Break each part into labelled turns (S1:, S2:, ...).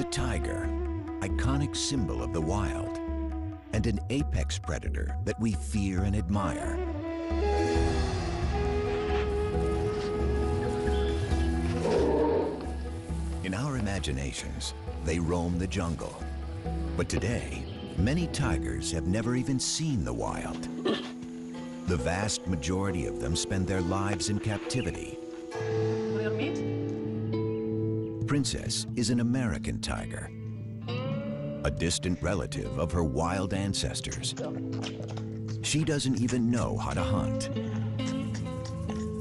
S1: The tiger, iconic symbol of the wild, and an apex predator that we fear and admire. In our imaginations, they roam the jungle. But today, many tigers have never even seen the wild. The vast majority of them spend their lives in captivity. Princess is an American tiger, a distant relative of her wild ancestors. She doesn't even know how to hunt.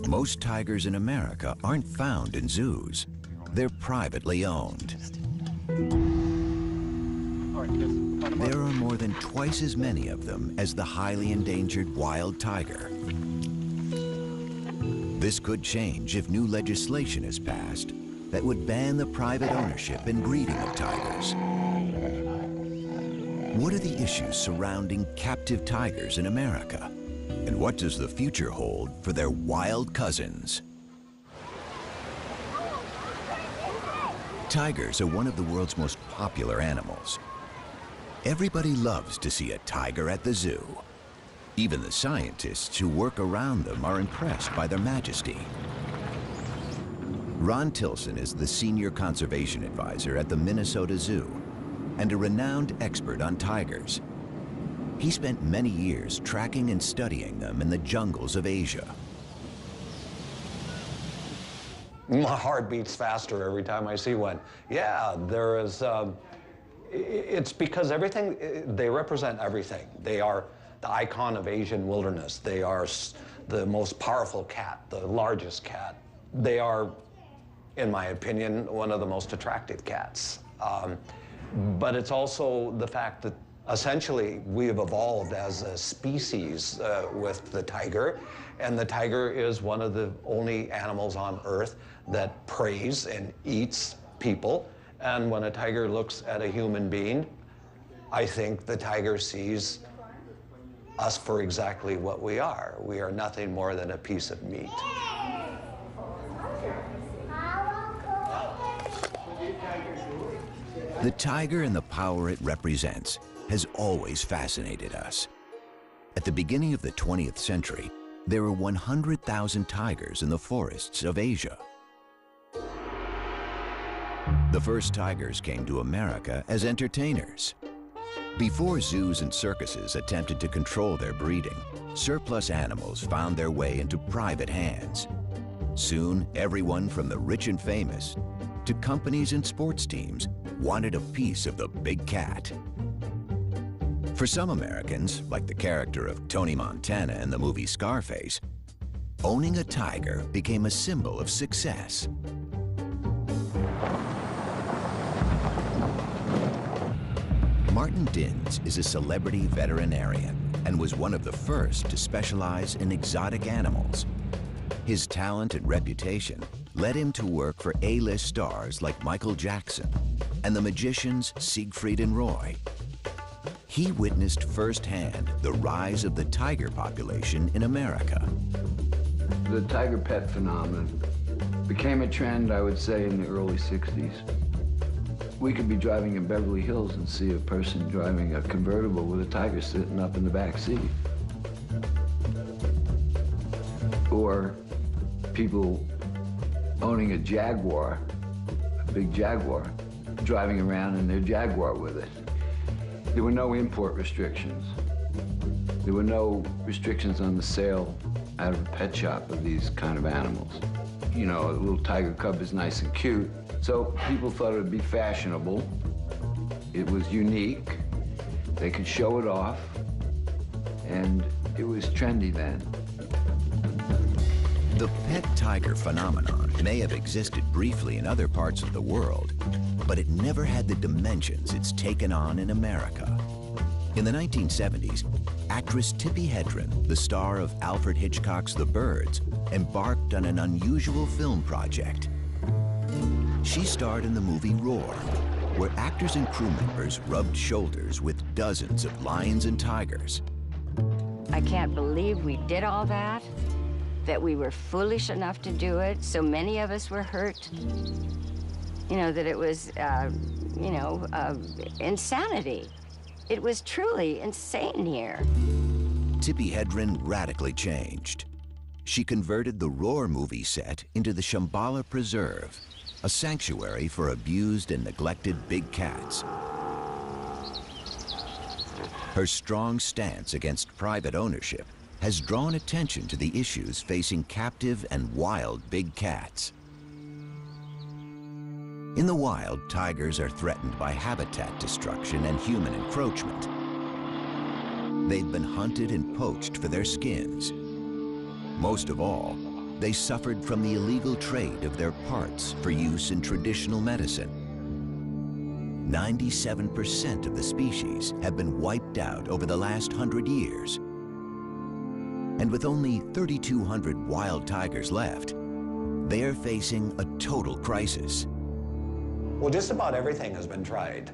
S1: Most tigers in America aren't found in zoos. They're privately owned. There are more than twice as many of them as the highly endangered wild tiger. This could change if new legislation is passed that would ban the private ownership and breeding of tigers. What are the issues surrounding captive tigers in America? And what does the future hold for their wild cousins? Tigers are one of the world's most popular animals. Everybody loves to see a tiger at the zoo. Even the scientists who work around them are impressed by their majesty. Ron Tilson is the senior conservation advisor at the Minnesota Zoo and a renowned expert on tigers. He spent many years tracking and studying them in the jungles of Asia.
S2: My heart beats faster every time I see one. Yeah, there is, it's because they represent everything. They are the icon of Asian wilderness. They are the most powerful cat, the largest cat. They are, in my opinion, one of the most attractive cats. But it's also the fact that essentially we have evolved as a species with the tiger, and the tiger is one of the only animals on Earth that preys and eats people. And when a tiger looks at a human being, I think the tiger sees us for exactly what we are. We are nothing more than a piece of meat.
S1: The tiger and the power it represents has always fascinated us. At the beginning of the 20th century, there were 100,000 tigers in the forests of Asia. The first tigers came to America as entertainers. Before zoos and circuses attempted to control their breeding, surplus animals found their way into private hands. Soon, everyone from the rich and famous to companies and sports teams wanted a piece of the big cat. For some Americans, like the character of Tony Montana in the movie Scarface, owning a tiger became a symbol of success. Martin Dins is a celebrity veterinarian and was one of the first to specialize in exotic animals. His talent and reputation led him to work for A-list stars like Michael Jackson and the magicians Siegfried and Roy. He witnessed firsthand the rise of the tiger population in America.
S3: The tiger pet phenomenon became a trend, I would say, in the early 60s. We could be driving in Beverly Hills and see a person driving a convertible with a tiger sitting up in the back seat. Or people owning a Jaguar, a big Jaguar, driving around in their Jaguar with it. There were no import restrictions. There were no restrictions on the sale out of a pet shop of these kind of animals. You know, a little tiger cub is nice and cute, so people thought it would be fashionable. It was unique. They could show it off, and it was trendy then.
S1: The pet tiger phenomenon may have existed briefly in other parts of the world, but it never had the dimensions it's taken on in America. In the 1970s, actress TIPPI Hedren, the star of Alfred Hitchcock's The Birds, embarked on an unusual film project. She starred in the movie Roar, where actors and crew members rubbed shoulders with dozens of lions and tigers.
S4: I can't believe we did all that we were foolish enough to do it. So many of us were hurt. you know, that it was, insanity. It was truly insane here.
S1: TIPPI Hedren radically changed. She converted the Roar movie set into the Shambhala Preserve, a sanctuary for abused and neglected big cats. Her strong stance against private ownership has drawn attention to the issues facing captive and wild big cats. In the wild, tigers are threatened by habitat destruction and human encroachment. They've been hunted and poached for their skins. Most of all, they suffered from the illegal trade of their parts for use in traditional medicine. 97% of the species have been wiped out over the last 100 years. And with only 3,200 wild tigers left, they are facing a total crisis.
S2: Well, just about everything has been tried,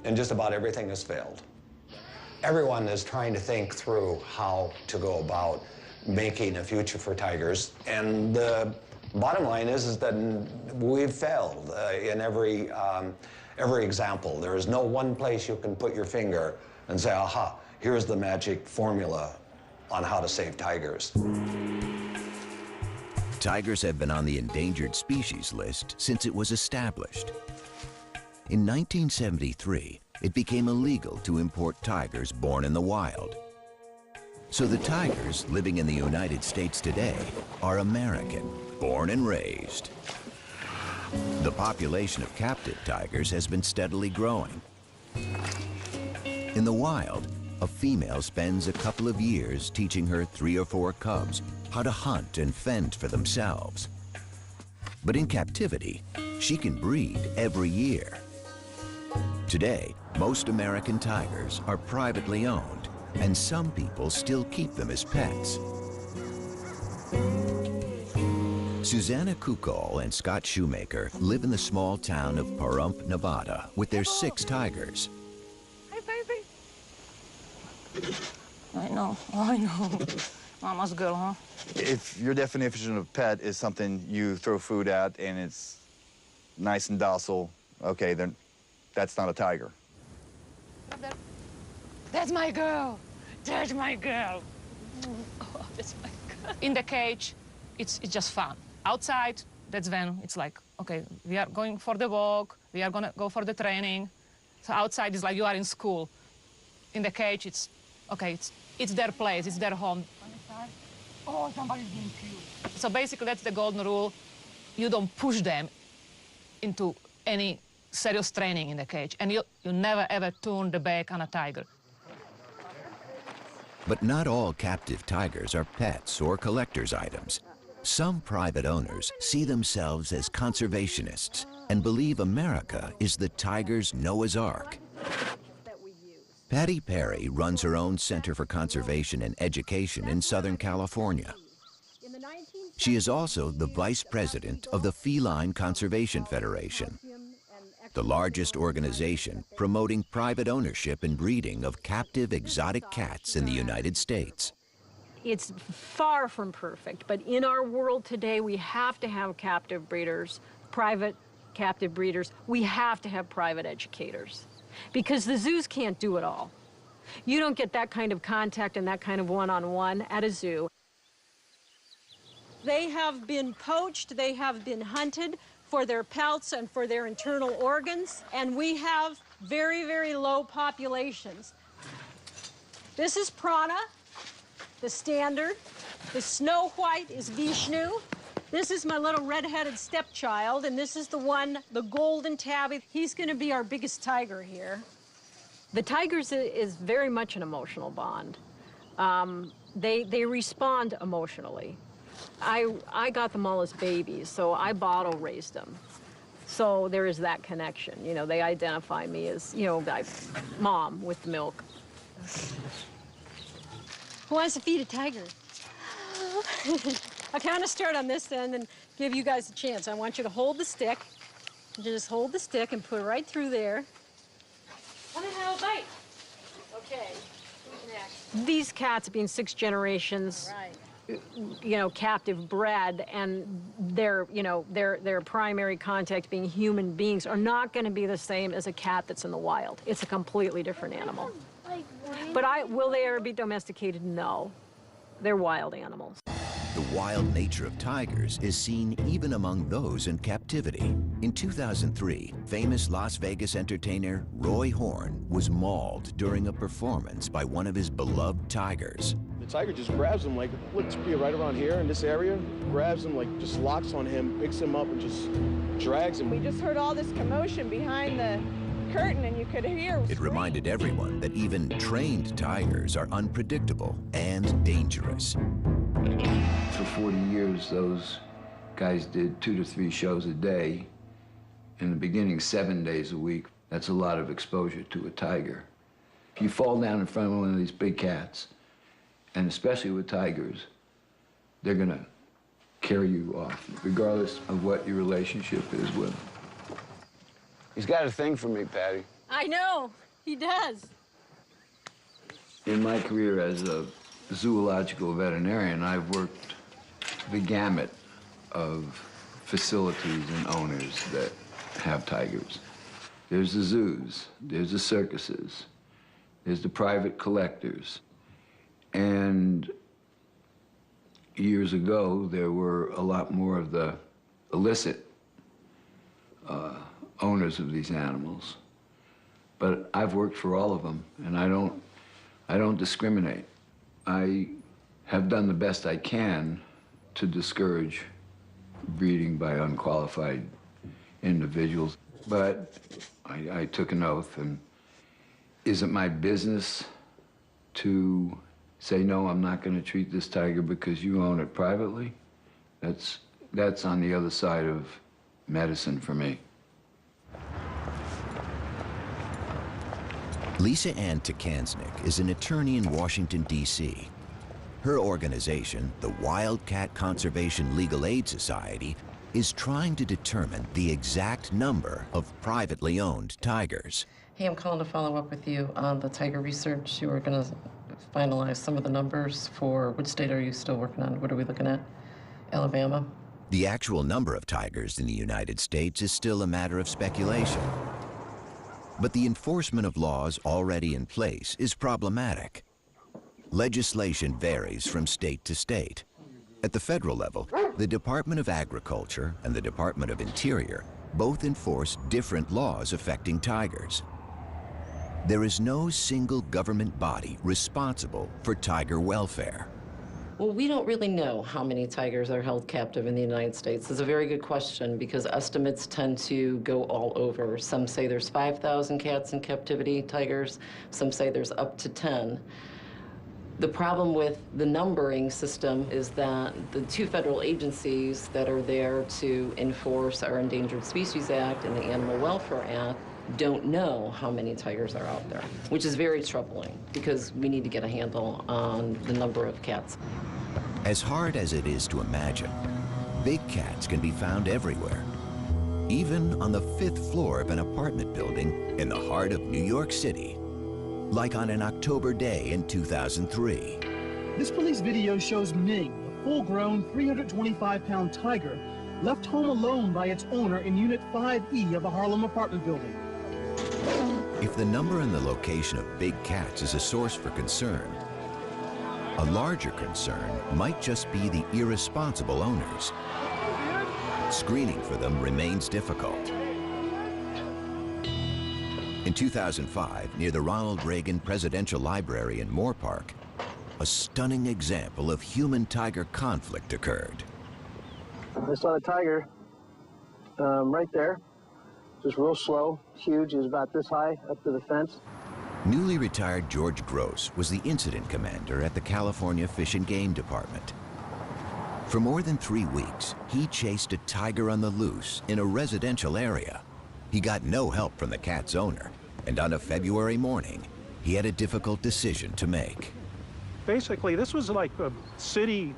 S2: and just about everything has failed. Everyone is trying to think through how to go about making a future for tigers, and the bottom line is that we've failed in every example. There is no one place you can put your finger and say, aha, here's the magic formula on how to save tigers.
S1: Tigers have been on the endangered species list since it was established. In 1973, it became illegal to import tigers born in the wild. So the tigers living in the United States today are American, born and raised. The population of captive tigers has been steadily growing. In the wild, a female spends a couple of years teaching her 3 or 4 cubs how to hunt and fend for themselves. But in captivity, she can breed every year. Today, most American tigers are privately owned, and some people still keep them as pets. Susanna Kukol and Scott Shoemaker live in the small town of Pahrump, Nevada, with their 6 tigers.
S5: Hi, baby. I know. Mama's girl, huh?
S6: If your definition of pet is something you throw food at and it's nice and docile, okay, then that's not a tiger.
S5: That's my girl. That's my girl. Oh, that's my girl. In the cage, it's just fun. Outside, that's when it's like, okay, we are going for the walk, we are gonna go for the training. So outside is like you are in school. In the cage, it's, okay, it's their place, it's their home. Oh, somebody's being cute. So basically, that's the golden rule. You don't push them into any serious training in the cage, and you never ever turn the back on a tiger.
S1: But not all captive tigers are pets or collector's items. Some private owners see themselves as conservationists and believe America is the tiger's Noah's Ark. Patty Perry runs her own Center for Conservation and Education in Southern California. She is also the vice president of the Feline Conservation Federation, the largest organization promoting private ownership and breeding of captive exotic cats in the United States.
S7: It's far from perfect, but in our world today, we have to have captive breeders, private captive breeders. We have to have private educators, because the zoos can't do it all. You don't get that kind of contact and that kind of one-on-one at a zoo. They have been poached, they have been hunted for their pelts and for their internal organs, and we have very, very low populations. This is Prana, the standard. The snow white is Vishnu. This is my little red-headed stepchild, and this is the one, the golden tabby. He's gonna be our biggest tiger here. The tigers is very much an emotional bond. They respond emotionally. I got them all as babies, so I bottle raised them. So there is that connection. You know, they identify me as, you know, mom with the milk. Who wants to feed a tiger? I'll kind of start on this end and give you guys a chance. I want you to hold the stick. Just hold the stick and put it right through there. Want to have a bite? Okay. Who's next? These cats, being 6 generations, you know, captive bred, and their, you know, their primary contact being human beings are not going to be the same as a cat that's in the wild. It's a completely different animal. But will they ever be domesticated? No. They're wild animals.
S1: The wild nature of tigers is seen even among those in captivity. In 2003, famous Las Vegas entertainer Roy Horn was mauled during a performance by one of his beloved tigers.
S8: The tiger just grabs him, like, let's be right around here in this area, grabs him, like, just locks on him, picks him up, and just drags him.
S9: We just heard all this commotion behind the curtain, and you could hear
S1: It reminded everyone that even trained tigers are unpredictable and dangerous.
S3: For 40 years, those guys did 2 to 3 shows a day. In the beginning, 7 days a week. That's a lot of exposure to a tiger. If you fall down in front of one of these big cats, and especially with tigers, they're gonna carry you off, regardless of what your relationship is with them.
S10: He's got a thing for me, Patty.
S7: I know, he does.
S3: In my career as a zoological veterinarian, I've worked the gamut of facilities and owners that have tigers. There's the zoos, there's the circuses, there's the private collectors. And years ago, there were a lot more of the illicit owners of these animals. But I've worked for all of them, and I don't discriminate. I have done the best I can to discourage breeding by unqualified individuals. But I took an oath, and is it my business to say, no, I'm not going to treat this tiger because you own it privately? That's on the other side of medicine for me.
S1: Lisa Ann Takansnick is an attorney in Washington, D.C. Her organization, the Wildcat Conservation Legal Aid Society, is trying to determine the exact number of privately owned tigers.
S11: Hey, I'm calling to follow up with you on the tiger research. You were going to finalize some of the numbers for, which state are you still working on? What are we looking at? Alabama?
S1: The actual number of tigers in the United States is still a matter of speculation. But the enforcement of laws already in place is problematic. Legislation varies from state to state. At the federal level, the Department of Agriculture and the Department of Interior both enforce different laws affecting tigers. There is no single government body responsible for tiger welfare.
S11: Well, we don't really know how many tigers are held captive in the United States. It's a very good question because estimates tend to go all over. Some say there's 5,000 cats in captivity, tigers. Some say there's up to 10. The problem with the numbering system is that the 2 federal agencies that are there to enforce our Endangered Species Act and the Animal Welfare Act don't know how many tigers are out there, which is very troubling because we need to get a handle on the number of cats.
S1: As hard as it is to imagine, big cats can be found everywhere, even on the 5th floor of an apartment building in the heart of New York City, like on an October day in 2003.
S12: This police video shows Ming, a full-grown 325-pound tiger, left home alone by its owner in Unit 5E of a Harlem apartment building.
S1: If the number and the location of big cats is a source for concern, a larger concern might just be the irresponsible owners. Screening for them remains difficult. In 2005, near the Ronald Reagan Presidential Library in Moore Park, a stunning example of human-tiger conflict occurred.
S13: I saw the tiger right there, just real slow, huge. He was about this high up to the fence.
S1: Newly retired George Gross was the incident commander at the California Fish and Game Department. For more than 3 weeks, he chased a tiger on the loose in a residential area. He got no help from the cat's owner, and on a February morning, he had a difficult decision to make.
S14: Basically, this was like a city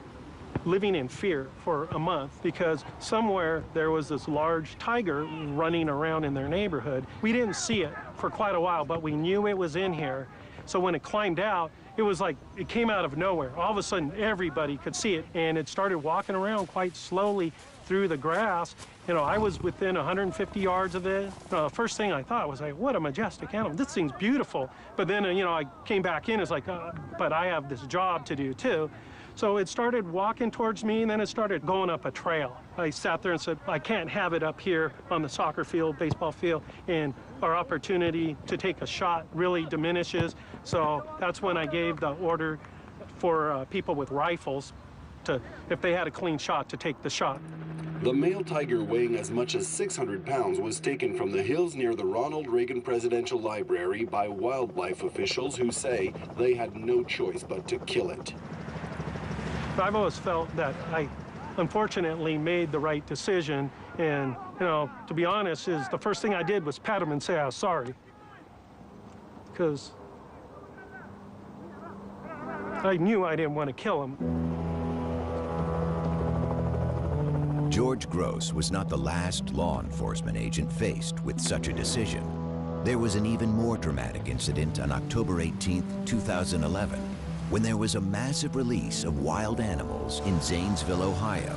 S14: living in fear for a month because somewhere there was this large tiger running around in their neighborhood. We didn't see it for quite a while, but we knew it was in here, So when it climbed out, it was like it came out of nowhere. All of a sudden, everybody could see it, and it started walking around quite slowly through the grass. You know, I was within 150 yards of it. First thing I thought was like, what a majestic animal. This thing's beautiful. But then, you know, I came back in, it's like, but I have this job to do too. So it started walking towards me, and then it started going up a trail. I sat there and said, I can't have it up here on the soccer field, baseball field, and our opportunity to take a shot really diminishes. So that's when I gave the order for people with rifles to, if they had a clean shot, to take the shot.
S15: The male tiger, weighing as much as 600 pounds, was taken from the hills near the Ronald Reagan Presidential Library by wildlife officials who say they had no choice but to kill it.
S14: I've always felt that I unfortunately made the right decision, and, you know, to be honest, is the first thing I did was pat him and say I was sorry, because I knew I didn't want to kill him.
S1: George Gross was not the last law enforcement agent faced with such a decision. There was an even more dramatic incident on October 18, 2011, when there was a massive release of wild animals in Zanesville, Ohio.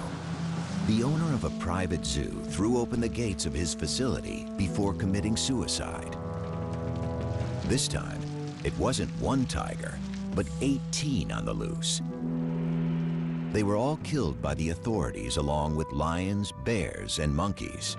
S1: The owner of a private zoo threw open the gates of his facility before committing suicide. This time, it wasn't one tiger, but 18 on the loose. They were all killed by the authorities along with lions, bears, and monkeys.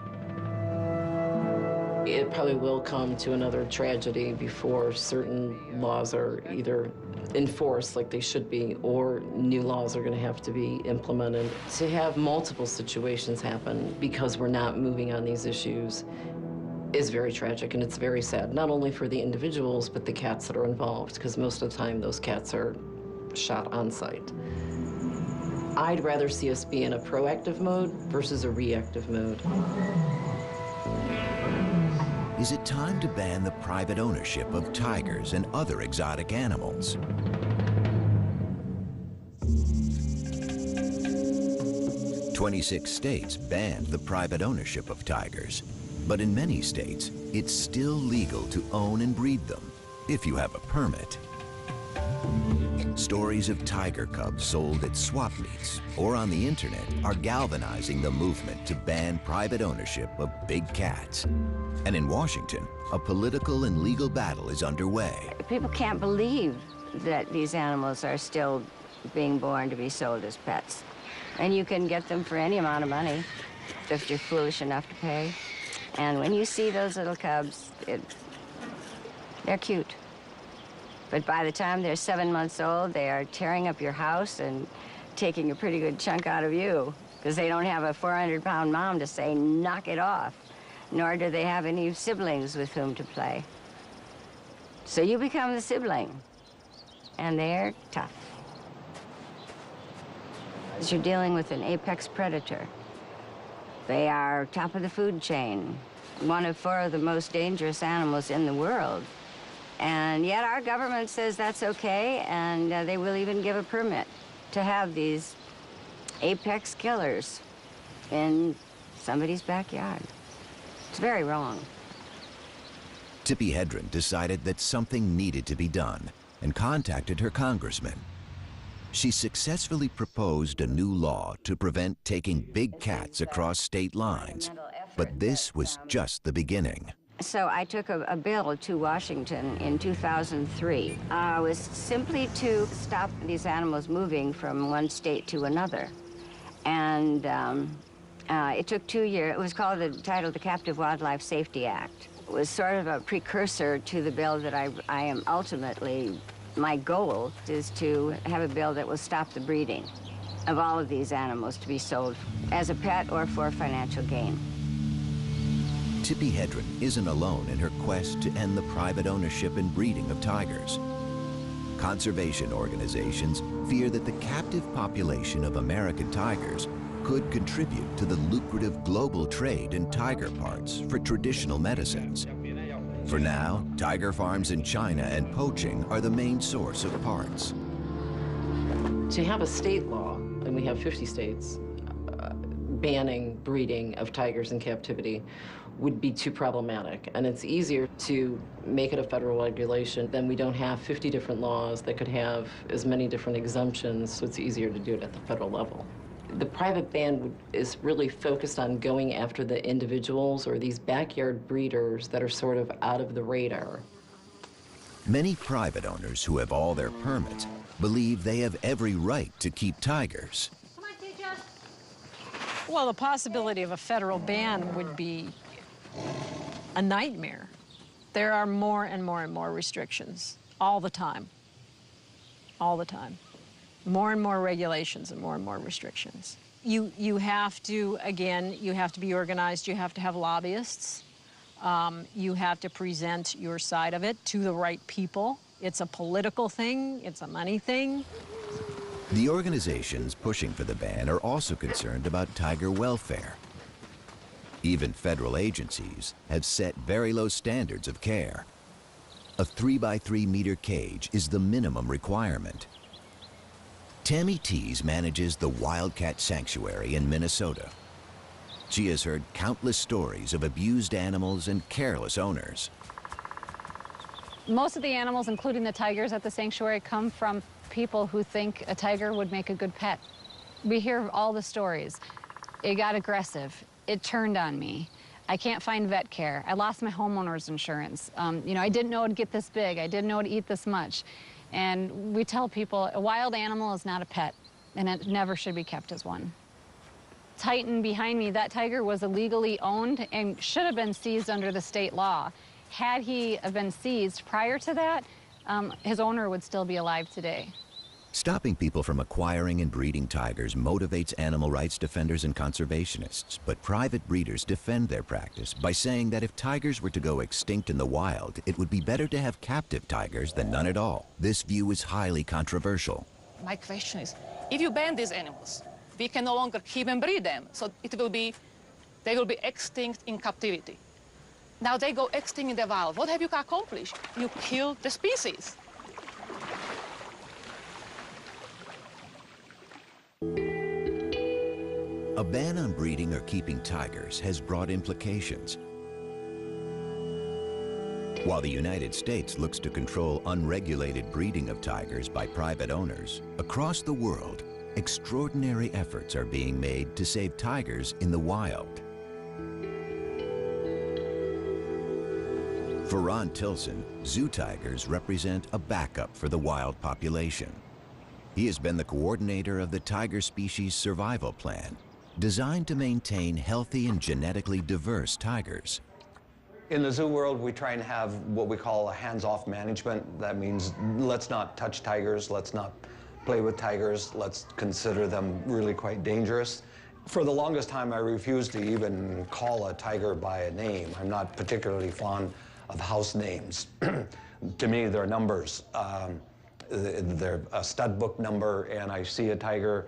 S11: It probably will come to another tragedy before certain laws are either enforced like they should be, or new laws are going to have to be implemented. To have multiple situations happen because we're not moving on these issues is very tragic, and it's very sad, not only for the individuals, but the cats that are involved, because most of the time those cats are shot on site. I'd rather see us be in a proactive mode versus a reactive mode.
S1: Is it time to ban the private ownership of tigers and other exotic animals? "26 states banned the private ownership of tigers, but in many states, it's still legal to own and breed them if you have a permit. Stories of tiger cubs sold at swap meets or on the internet are galvanizing the movement to ban private ownership of big cats. And in Washington, a political and legal battle is underway.
S4: People can't believe that these animals are still being born to be sold as pets. And you can get them for any amount of money if you're foolish enough to pay. And when you see those little cubs, they're cute. But by the time they're 7 months old, they are tearing up your house and taking a pretty good chunk out of you, because they don't have a 400-pound mom to say, knock it off, nor do they have any siblings with whom to play. So you become the sibling, and they're tough. You're dealing with an apex predator. They are top of the food chain, one of 4 of the most dangerous animals in the world. And yet our government says that's okay, and they will even give a permit to have these apex killers in somebody's backyard. It's very wrong.
S1: Tippi Hedren decided that something needed to be done and contacted her congressman. She successfully proposed a new law to prevent taking big cats across state lines, but this was just the beginning.
S4: So I took a bill to Washington in 2003. It was simply to stop these animals moving from one state to another. And it took 2 years. It was called the Untitled Captive Wildlife Safety Act. It was sort of a precursor to the bill that I am ultimately, my goal is to have a bill that will stop the breeding of all of these animals to be sold as a pet or for financial gain.
S1: Tippi Hedren isn't alone in her quest to end the private ownership and breeding of tigers. Conservation organizations fear that the captive population of American tigers could contribute to the lucrative global trade in tiger parts for traditional medicines. For now, tiger farms in China and poaching are the main source of parts.
S11: To have a state law, and we have 50 states, banning breeding of tigers in captivity would be too problematic. And it's easier to make it a federal regulation. Then we don't have 50 different laws that could have as many different exemptions, so it's easier to do it at the federal level. The private ban is really focused on going after the individuals or these backyard breeders that are sort of out of the radar.
S1: Many private owners who have all their permits believe they have every right to keep tigers.
S7: Well, the possibility of a federal ban would be a nightmare. There are more and more and more restrictions all the time. All the time. More and more regulations and more restrictions. You have to, again, you have to be organized. You have to have lobbyists. You have to present your side of it to the right people. It's a political thing. It's a money thing.
S1: The organizations pushing for the ban are also concerned about tiger welfare. Even federal agencies have set very low standards of care. A 3x3 meter cage is the minimum requirement. Tammy Tees manages the Wildcat Sanctuary in Minnesota. She has heard countless stories of abused animals and careless owners.
S16: Most of the animals, including the tigers at the sanctuary, come from people who think a tiger would make a good pet. We hear all the stories. It got aggressive. It turned on me. I can't find vet care. I lost my homeowner's insurance. You know, I didn't know it'd get this big. I didn't know it'd eat this much. And we tell people a wild animal is not a pet, and it never should be kept as one. Titan behind me, that tiger was illegally owned and should have been seized under the state law. Had he been seized prior to that, his owner would still be alive today.
S1: Stopping people from acquiring and breeding tigers motivates animal rights defenders and conservationists, but private breeders defend their practice by saying that if tigers were to go extinct in the wild, it would be better to have captive tigers than none at all. This view is highly controversial.
S5: My question is, if you ban these animals, we can no longer keep and breed them, so they will be extinct in captivity. Now they go extinct in the wild. What have you accomplished? You killed the species.
S1: A ban on breeding or keeping tigers has broad implications. While the United States looks to control unregulated breeding of tigers by private owners, across the world, extraordinary efforts are being made to save tigers in the wild. For Ron Tilson, zoo tigers represent a backup for the wild population. He has been the coordinator of the Tiger Species Survival Plan, designed to maintain healthy and genetically diverse tigers.
S2: In the zoo world, we try and have what we call a hands-off management. That means let's not touch tigers, let's not play with tigers, let's consider them really quite dangerous. For the longest time, I refused to even call a tiger by a name. I'm not particularly fond of house names. To me, they're numbers. They're a stud book number, and I see a tiger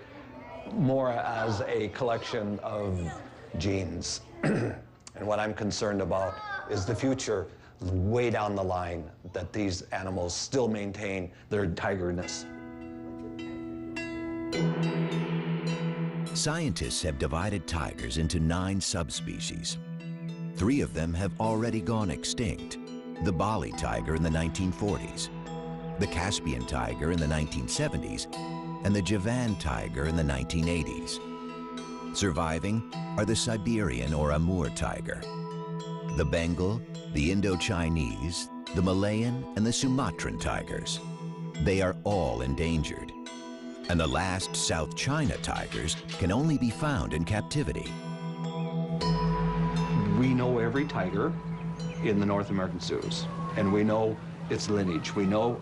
S2: more as a collection of genes. And what I'm concerned about is the future, way down the line, that these animals still maintain their tigerness.
S1: Scientists have divided tigers into 9 subspecies. 3 of them have already gone extinct: the Bali tiger in the 1940s, the Caspian tiger in the 1970s, and the Javan tiger in the 1980s. Surviving are the Siberian or Amur tiger, the Bengal, the Indo-Chinese, the Malayan, and the Sumatran tigers. They are all endangered. And the last South China tigers can only be found in captivity.
S2: We know every tiger in the North American zoos, and we know its lineage. We know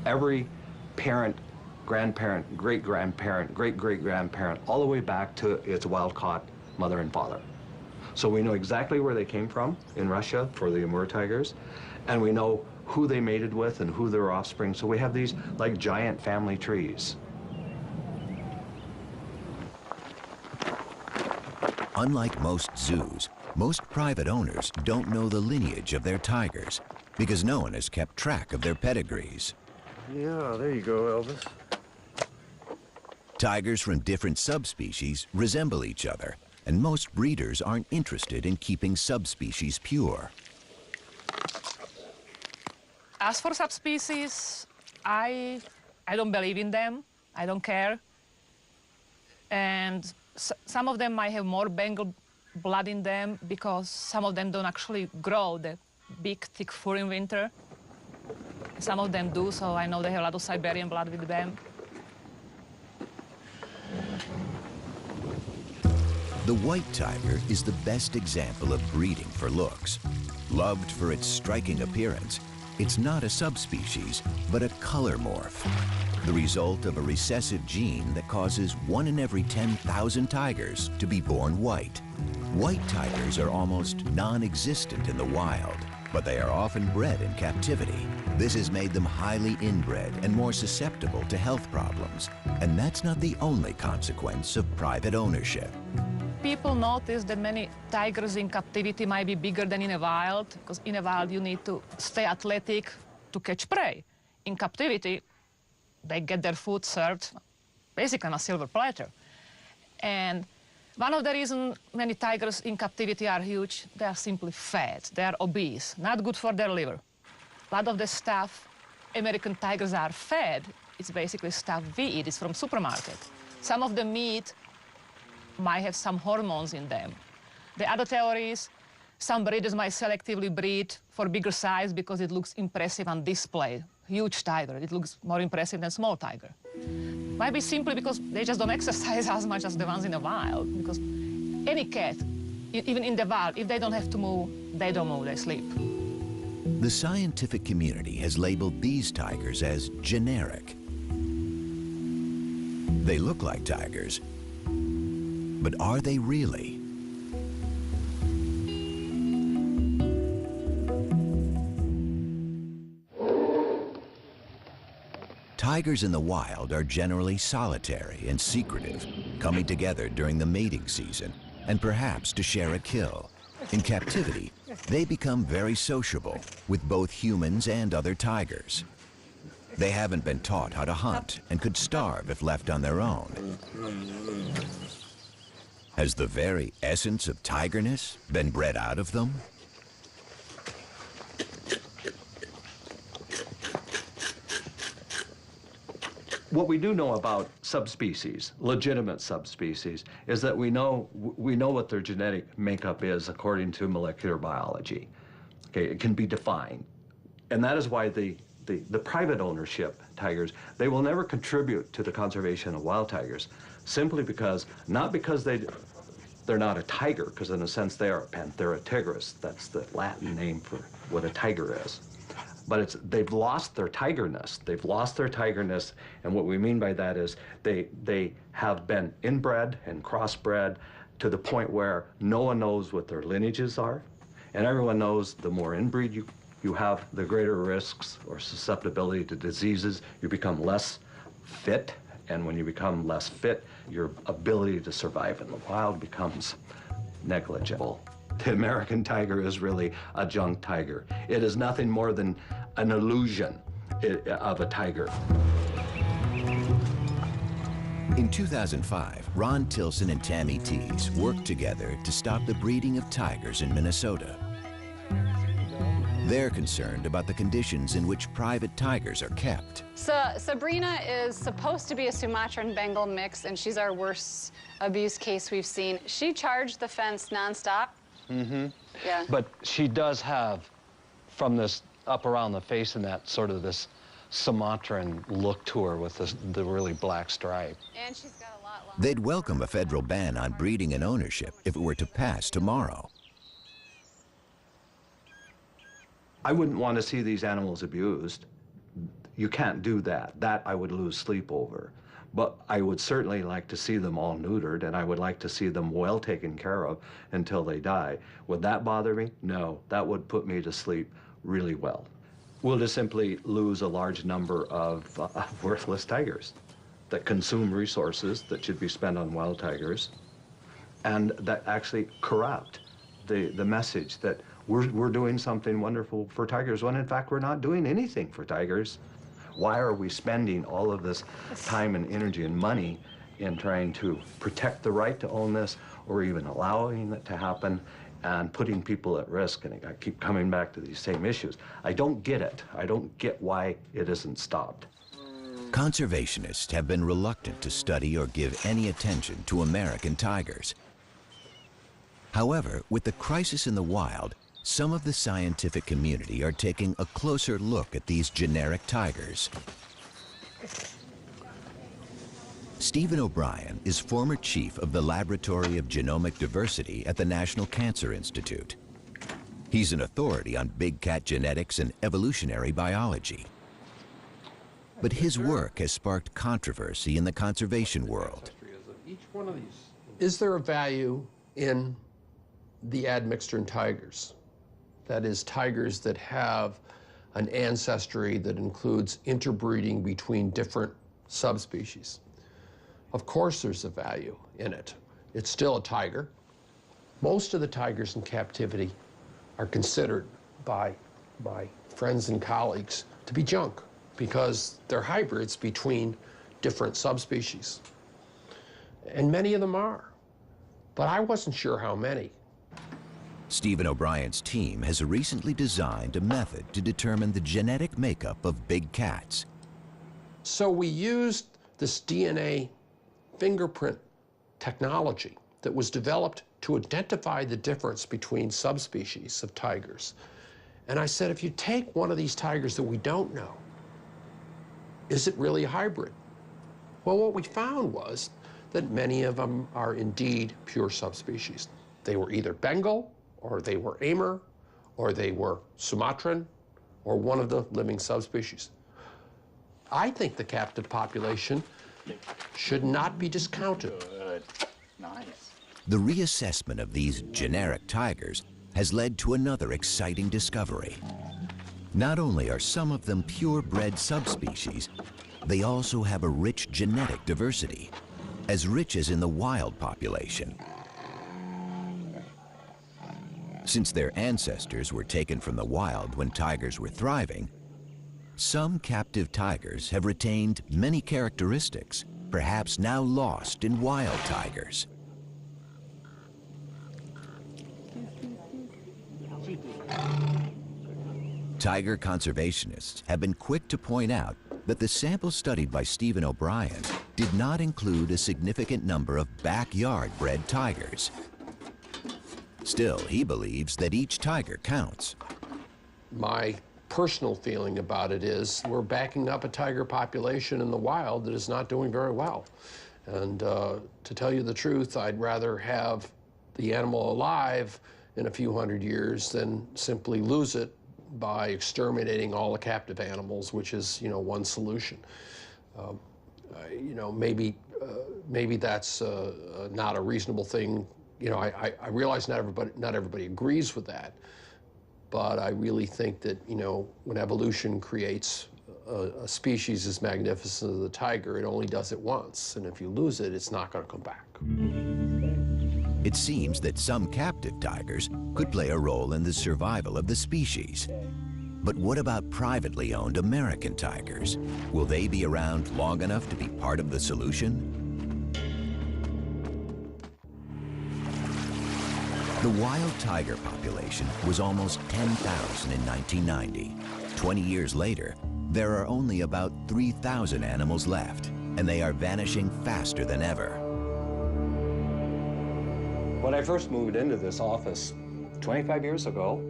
S2: every parent, grandparent, great-grandparent, great-great-grandparent, all the way back to its wild-caught mother and father. So we know exactly where they came from in Russia for the Amur tigers, and we know who they mated with and who their offspring. So we have these like giant family trees.
S1: Unlike most zoos, most private owners don't know the lineage of their tigers because no one has kept track of their pedigrees.
S17: Yeah, there you go, Elvis.
S1: Tigers from different subspecies resemble each other, and most breeders aren't interested in keeping subspecies pure.
S5: As for subspecies, I don't believe in them. I don't care. And some of them might have more Bengal blood in them because some of them don't actually grow the big, thick fur in winter. Some of them do, so I know they have a lot of Siberian blood with them.
S1: The white tiger is the best example of breeding for looks. Loved for its striking appearance, it's not a subspecies, but a color morph, the result of a recessive gene that causes 1 in every 10,000 tigers to be born white. White tigers are almost non-existent in the wild, but they are often bred in captivity. This has made them highly inbred and more susceptible to health problems. And that's not the only consequence of private ownership.
S5: People notice that many tigers in captivity might be bigger than in a wild, because in a wild you need to stay athletic to catch prey. In captivity, they get their food served basically on a silver platter. And one of the reasons many tigers in captivity are huge, they are simply fat, they are obese, not good for their liver. A lot of the stuff American tigers are fed, it's basically stuff we eat, it's from supermarket. Some of the meat might have some hormones in them. The other theory is some breeders might selectively breed for bigger size because it looks impressive on display. Huge tiger, it looks more impressive than small tiger. Might be simply because they just don't exercise as much as the ones in the wild, because any cat, even in the wild, if they don't have to move, they don't move, they sleep.
S1: The scientific community has labeled these tigers as generic. They look like tigers, but are they really? Tigers in the wild are generally solitary and secretive, coming together during the mating season and perhaps to share a kill. In captivity, they become very sociable with both humans and other tigers. They haven't been taught how to hunt and could starve if left on their own. Has the very essence of tigerness been bred out of them?
S2: What we do know about subspecies, legitimate subspecies, is that we know what their genetic makeup is according to molecular biology. Okay, it can be defined. And that is why the private ownership tigers, they will never contribute to the conservation of wild tigers, simply because, not because they're not a tiger, because in a sense they are a Panthera tigris. That's the Latin name for what a tiger is. But they've lost their tigerness. They've lost their tigerness, and what we mean by that is they have been inbred and crossbred to the point where no one knows what their lineages are, and everyone knows the more inbreed you have, the greater risks or susceptibility to diseases. You become less fit, and when you become less fit, your ability to survive in the wild becomes negligible. The American tiger is really a junk tiger. It is nothing more than an illusion of a tiger.
S1: In 2005, Ron Tilson and Tammy Tees worked together to stop the breeding of tigers in Minnesota. They're concerned about the conditions in which private tigers are kept.
S16: So Sabrina is supposed to be a Sumatran Bengal mix, and she's our worst abuse case we've seen. She charged the fence nonstop.
S2: Mm-hmm.
S16: Yeah.
S2: But she does have, from this up around the face and that sort of this Sumatran look to her with the really black stripe.
S16: And she's got a lot longer.
S1: They'd welcome a federal ban on breeding and ownership if it were to pass tomorrow.
S2: I wouldn't want to see these animals abused. You can't do that. That I would lose sleep over. But I would certainly like to see them all neutered, and I would like to see them well taken care of until they die. Would that bother me? No, that would put me to sleep really well. We'll just simply lose a large number of worthless tigers that consume resources that should be spent on wild tigers, and that actually corrupt the message that we're doing something wonderful for tigers, when in fact we're not doing anything for tigers. Why are we spending all of this time and energy and money in trying to protect the right to own this or even allowing it to happen and putting people at risk. And I keep coming back to these same issues. I don't get it. I don't get why it isn't stopped.
S1: Conservationists have been reluctant to study or give any attention to American tigers. However, with the crisis in the wild, some of the scientific community are taking a closer look at these generic tigers. Stephen O'Brien is former chief of the Laboratory of Genomic Diversity at the National Cancer Institute. He's an authority on big cat genetics and evolutionary biology. But his work has sparked controversy in the conservation world.
S17: Is there a value in the admixture in tigers? That is, tigers that have an ancestry that includes interbreeding between different subspecies. Of course there's a value in it. It's still a tiger. Most of the tigers in captivity are considered by my friends and colleagues to be junk because they're hybrids between different subspecies. And many of them are, but I wasn't sure how many.
S1: Stephen O'Brien's team has recently designed a method to determine the genetic makeup of big cats.
S17: So we used this DNA fingerprint technology that was developed to identify the difference between subspecies of tigers. And I said, if you take one of these tigers that we don't know, is it really a hybrid? Well, what we found was that many of them are indeed pure subspecies. They were either Bengal, or they were Amur, or they were Sumatran, or one of the living subspecies. I think the captive population should not be discounted.
S18: Good. Nice.
S1: The reassessment of these generic tigers has led to another exciting discovery. Not only are some of them purebred subspecies, they also have a rich genetic diversity, as rich as in the wild population. Since their ancestors were taken from the wild when tigers were thriving, some captive tigers have retained many characteristics, perhaps now lost in wild tigers. Tiger conservationists have been quick to point out that the sample studied by Stephen O'Brien did not include a significant number of backyard-bred tigers. Still, he believes that each tiger counts.
S17: My personal feeling about it is we're backing up a tiger population in the wild that is not doing very well. And to tell you the truth, I'd rather have the animal alive in a few hundred years than simply lose it by exterminating all the captive animals, which is, one solution. Maybe that's not a reasonable thing. I realize not everybody agrees with that, but I really think that, when evolution creates a species as magnificent as the tiger, it only does it once, and if you lose it, it's not going to come back.
S1: It seems that some captive tigers could play a role in the survival of the species. But what about privately owned American tigers? Will they be around long enough to be part of the solution? The wild tiger population was almost 10,000 in 1990. 20 years later, there are only about 3,000 animals left, and they are vanishing faster than ever.
S2: When I first moved into this office 25 years ago,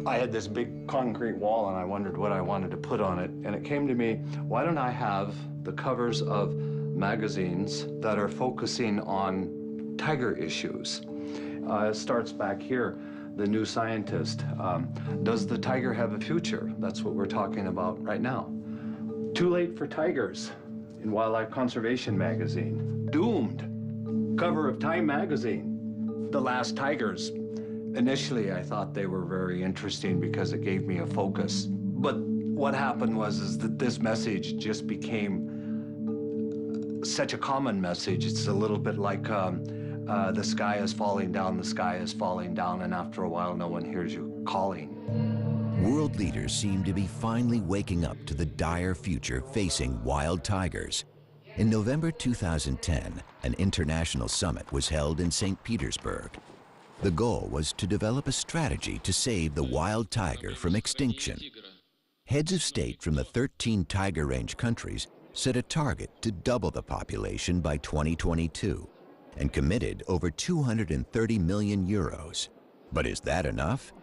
S2: I had this big concrete wall and I wondered what I wanted to put on it. And it came to me, why don't I have the covers of magazines that are focusing on tiger issues? It starts back here, the New Scientist. Does the tiger have a future? That's what we're talking about right now. Too Late for Tigers in Wildlife Conservation magazine. Doomed, cover of Time magazine. The Last Tigers. Initially, I thought they were very interesting because it gave me a focus. But what happened was that this message just became such a common message. It's a little bit like the sky is falling down, the sky is falling down, and after a while, no one hears you calling.
S1: World leaders seem to be finally waking up to the dire future facing wild tigers. In November 2010, an international summit was held in St. Petersburg. The goal was to develop a strategy to save the wild tiger from extinction. Heads of state from the 13 tiger range countries set a target to double the population by 2022 and committed over 230 million euros. But is that enough?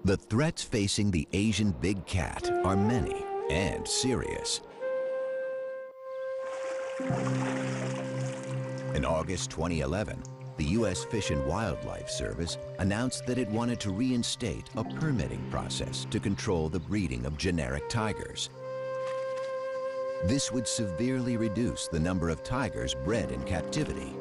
S1: The threats facing the Asian big cat are many and serious. In August 2011, the U.S. Fish and Wildlife Service announced that it wanted to reinstate a permitting process to control the breeding of generic tigers. This would severely reduce the number of tigers bred in captivity.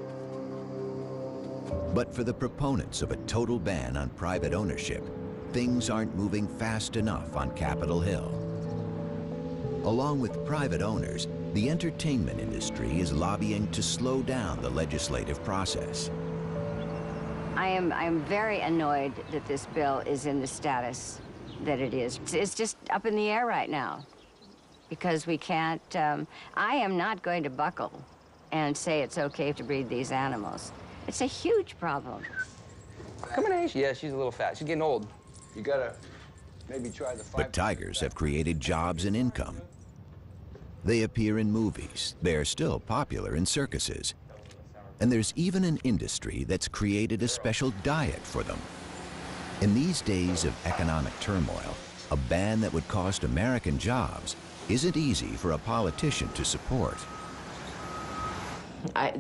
S1: But for the proponents of a total ban on private ownership, things aren't moving fast enough on Capitol Hill. Along with private owners, the entertainment industry is lobbying to slow down the legislative process.
S4: I am very annoyed that this bill is in the status that it is. It's just up in the air right now because we can't, I am not going to buckle and say it's okay to breed these animals. It's a huge problem.
S18: Come on, Ace. Yeah, she's a little fat. She's getting old.
S10: You gotta maybe try the 5.
S1: But tigers have created jobs and income. They appear in movies. They're still popular in circuses. And there's even an industry that's created a special diet for them. In these days of economic turmoil, a ban that would cost American jobs isn't easy for a politician to support.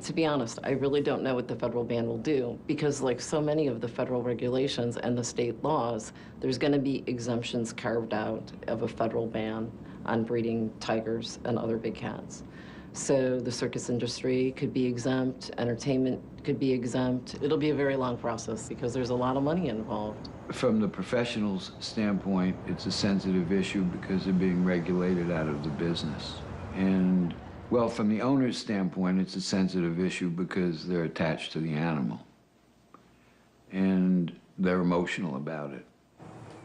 S11: To be honest, I really don't know what the federal ban will do because like so many of the federal regulations and the state laws, there's going to be exemptions carved out of a federal ban on breeding tigers and other big cats. So the circus industry could be exempt, entertainment could be exempt. It'll be a very long process because there's a lot of money involved.
S3: From the professional's standpoint, it's a sensitive issue because they're being regulated out of the business. And, well, from the owner's standpoint, it's a sensitive issue because they're attached to the animal. And they're emotional about it.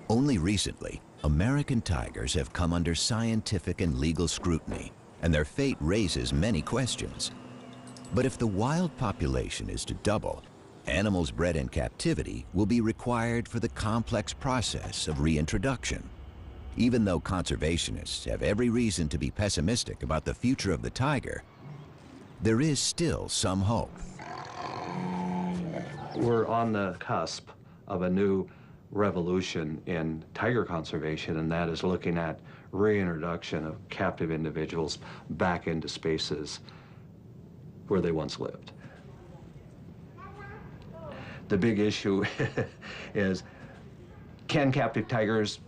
S1: Only recently, American tigers have come under scientific and legal scrutiny, and their fate raises many questions. But if the wild population is to double, animals bred in captivity will be required for the complex process of reintroduction. Even though conservationists have every reason to be pessimistic about the future of the tiger, there is still some hope.
S2: We're on the cusp of a new revolution in tiger conservation, and that is looking at reintroduction of captive individuals back into spaces where they once lived. The big issue is, can captive tigers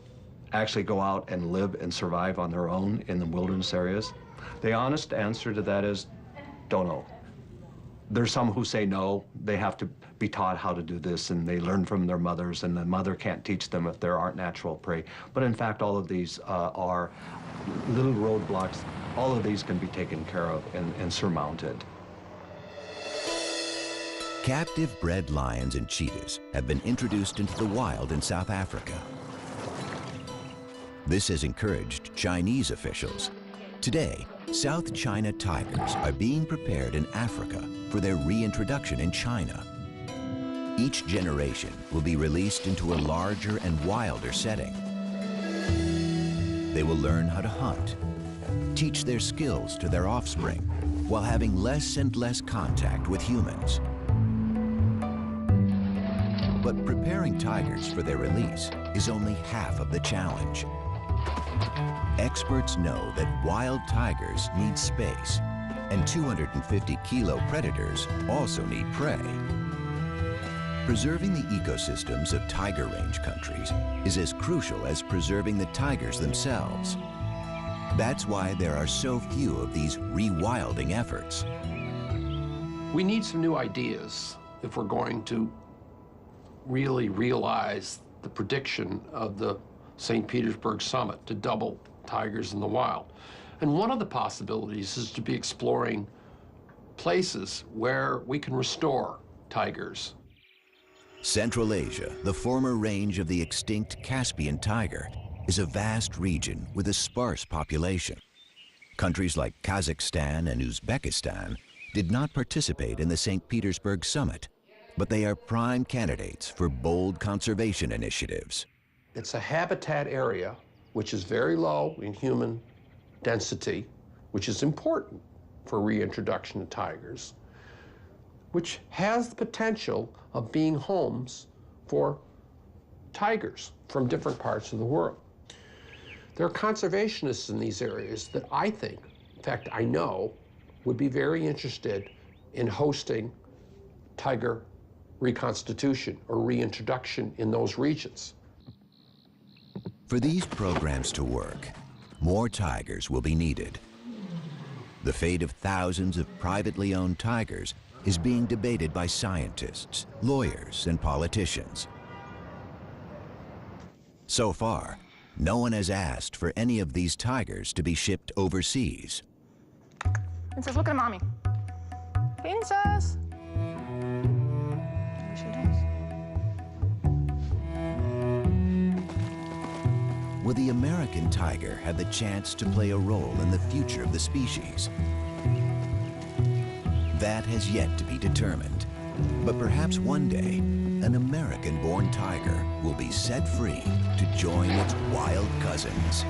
S2: actually go out and live and survive on their own in the wilderness areas? The honest answer to that is, don't know. There's some who say no, they have to be taught how to do this, and they learn from their mothers, and the mother can't teach them if there aren't natural prey. But in fact, all of these are little roadblocks. All of these can be taken care of and surmounted.
S1: Captive bred lions and cheetahs have been introduced into the wild in South Africa. This has encouraged Chinese officials. Today, South China tigers are being prepared in Africa for their reintroduction in China. Each generation will be released into a larger and wilder setting. They will learn how to hunt, teach their skills to their offspring, while having less and less contact with humans. But preparing tigers for their release is only half of the challenge. Experts know that wild tigers need space, and 250-kilo predators also need prey. Preserving the ecosystems of tiger range countries is as crucial as preserving the tigers themselves. That's why there are so few of these rewilding efforts.
S17: We need some new ideas if we're going to really realize the prediction of the St. Petersburg summit to double tigers in the wild. And one of the possibilities is to be exploring places where we can restore tigers.
S1: Central Asia, the former range of the extinct Caspian tiger, is a vast region with a sparse population. Countries like Kazakhstan and Uzbekistan did not participate in the St. Petersburg summit, but they are prime candidates for bold conservation initiatives.
S17: It's a habitat area which is very low in human density, which is important for reintroduction of tigers, which has the potential of being homes for tigers from different parts of the world. There are conservationists in these areas that I think, in fact, I know, would be very interested in hosting tiger reconstitution or reintroduction in those regions.
S1: For these programs to work, more tigers will be needed. The fate of thousands of privately owned tigers is being debated by scientists, lawyers, and politicians. So far, no one has asked for any of these tigers to be shipped overseas.
S5: Princess, look at mommy. Princess! There she does.
S1: Will the American tiger have the chance to play a role in the future of the species? That has yet to be determined. But perhaps one day, an American-born tiger will be set free to join its wild cousins.